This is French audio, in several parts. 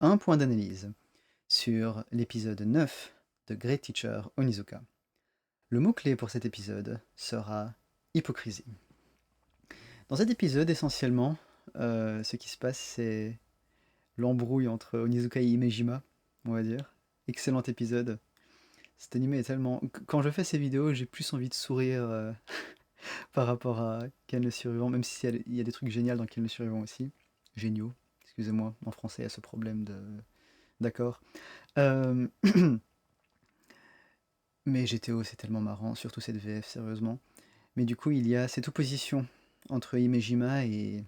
Un point d'analyse sur l'épisode 9 de Great Teacher Onizuka. Le mot-clé pour cet épisode sera hypocrisie. Dans cet épisode, essentiellement, ce qui se passe, c'est l'embrouille entre Onizuka et Himejima, on va dire. Excellent épisode. Cet animé est tellement... Quand je fais ces vidéos, j'ai plus envie de sourire par rapport à Ken le survivant, même s'il y a des trucs géniaux dans Ken le survivant aussi. Géniaux, excusez-moi, en français il y a ce problème de... D'accord. Euh, Mais GTO, c'est tellement marrant, surtout cette VF, sérieusement. Mais du coup, il y a cette opposition entre Himejima et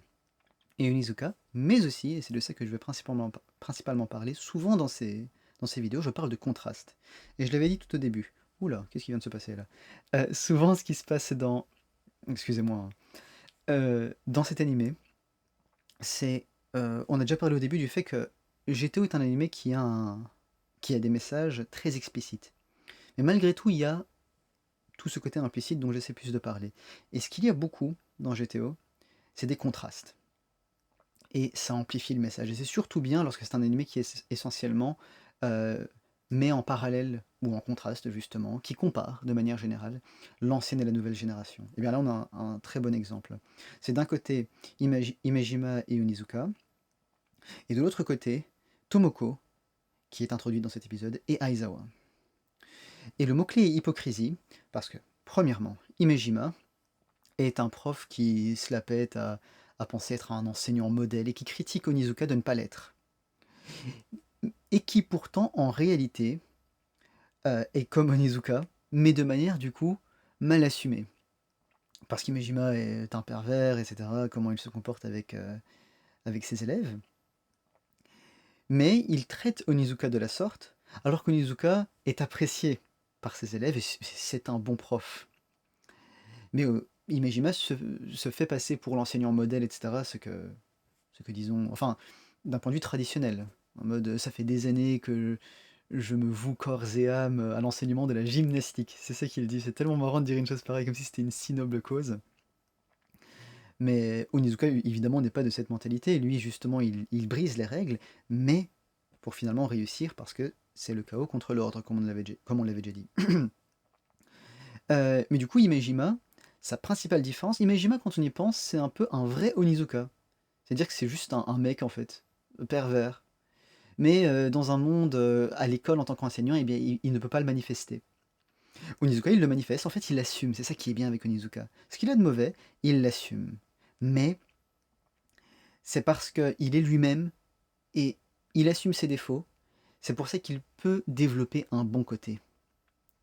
Onizuka, mais aussi, et c'est de ça que je vais principalement parler, souvent dans ces vidéos, je parle de contraste. Et je l'avais dit tout au début. Oula, qu'est-ce qui vient de se passer là? Souvent, ce qui se passe dans... Excusez-moi. Hein. Dans cet animé, c'est... on a déjà parlé au début du fait que GTO est un animé qui a des messages très explicites. Mais malgré tout, il y a tout ce côté implicite dont j'essaie plus de parler. Et ce qu'il y a beaucoup dans GTO, c'est des contrastes. Et ça amplifie le message. Et c'est surtout bien lorsque c'est un animé qui est essentiellement euh, met en parallèle ou en contraste justement, qui compare de manière générale l'ancienne et la nouvelle génération. Et bien là on a un très bon exemple. C'est d'un côté Himejima et Onizuka, et de l'autre côté Tomoko, qui est introduite dans cet épisode, et Aizawa. Et le mot-clé est hypocrisie, parce que, premièrement, Himejima est un prof qui se la pète à penser être un enseignant modèle et qui critique Onizuka de ne pas l'être. Et qui pourtant, en réalité, est comme Onizuka, mais de manière du coup mal assumée. Parce qu'Himejima est un pervers, etc., comment il se comporte avec ses élèves. Mais il traite Onizuka de la sorte, alors qu'Onizuka est apprécié par ses élèves et c'est un bon prof. Mais Himejima se fait passer pour l'enseignant modèle, etc., ce que disons, enfin, d'un point de vue traditionnel, en mode ça fait des années que je me voue corps et âme à l'enseignement de la gymnastique. C'est ça qu'il dit, c'est tellement marrant de dire une chose pareille comme si c'était une si noble cause. Mais Onizuka, évidemment, n'est pas de cette mentalité. Lui, justement, il brise les règles, mais pour finalement réussir, parce que c'est le chaos contre l'ordre, comme on l'avait déjà dit. Mais du coup, Himejima, sa principale différence, Himejima, quand on y pense, c'est un peu un vrai Onizuka. C'est-à-dire que c'est juste un mec, en fait, pervers. Mais dans un monde, à l'école, en tant qu'enseignant, eh bien, il ne peut pas le manifester. Onizuka, il le manifeste, en fait, il l'assume. C'est ça qui est bien avec Onizuka. Ce qu'il a de mauvais, il l'assume. Mais c'est parce qu'il est lui-même et il assume ses défauts. C'est pour ça qu'il peut développer un bon côté.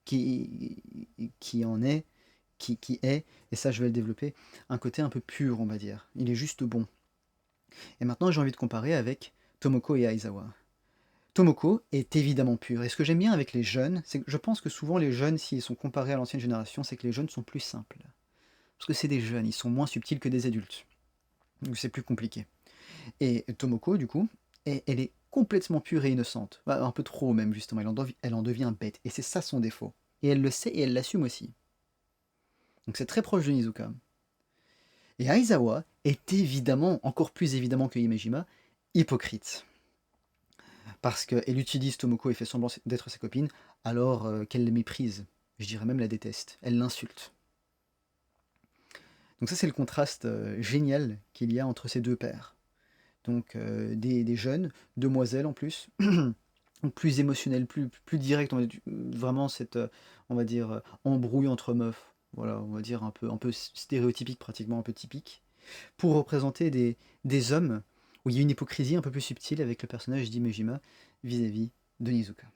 Qui, qui en est, qui est, et ça je vais le développer, un côté un peu pur, on va dire. Il est juste bon. Et maintenant, j'ai envie de comparer avec Tomoko et Aizawa. Tomoko est évidemment pur. Et ce que j'aime bien avec les jeunes, c'est que je pense que souvent les jeunes, s'ils sont comparés à l'ancienne génération, c'est que les jeunes sont plus simples. Parce que c'est des jeunes, ils sont moins subtils que des adultes. Donc c'est plus compliqué. Et Tomoko, du coup, elle est complètement pure et innocente. Bah, un peu trop même, justement. Elle en devient bête. Et c'est ça son défaut. Et elle le sait et elle l'assume aussi. Donc c'est très proche de Nizuka. Et Aizawa est évidemment, encore plus évidemment que Himejima, hypocrite. Parce qu'elle utilise Tomoko et fait semblant d'être sa copine, alors qu'elle le méprise. Je dirais même la déteste. Elle l'insulte. Donc ça c'est le contraste génial qu'il y a entre ces deux pairs. Donc des jeunes, demoiselles en plus, plus émotionnelles, plus directes, vraiment cette, on va dire, embrouille entre meufs. Voilà, on va dire un peu stéréotypique, pratiquement un peu typique, pour représenter des hommes où il y a une hypocrisie un peu plus subtile avec le personnage d'Himejima vis-à-vis de Nizuka.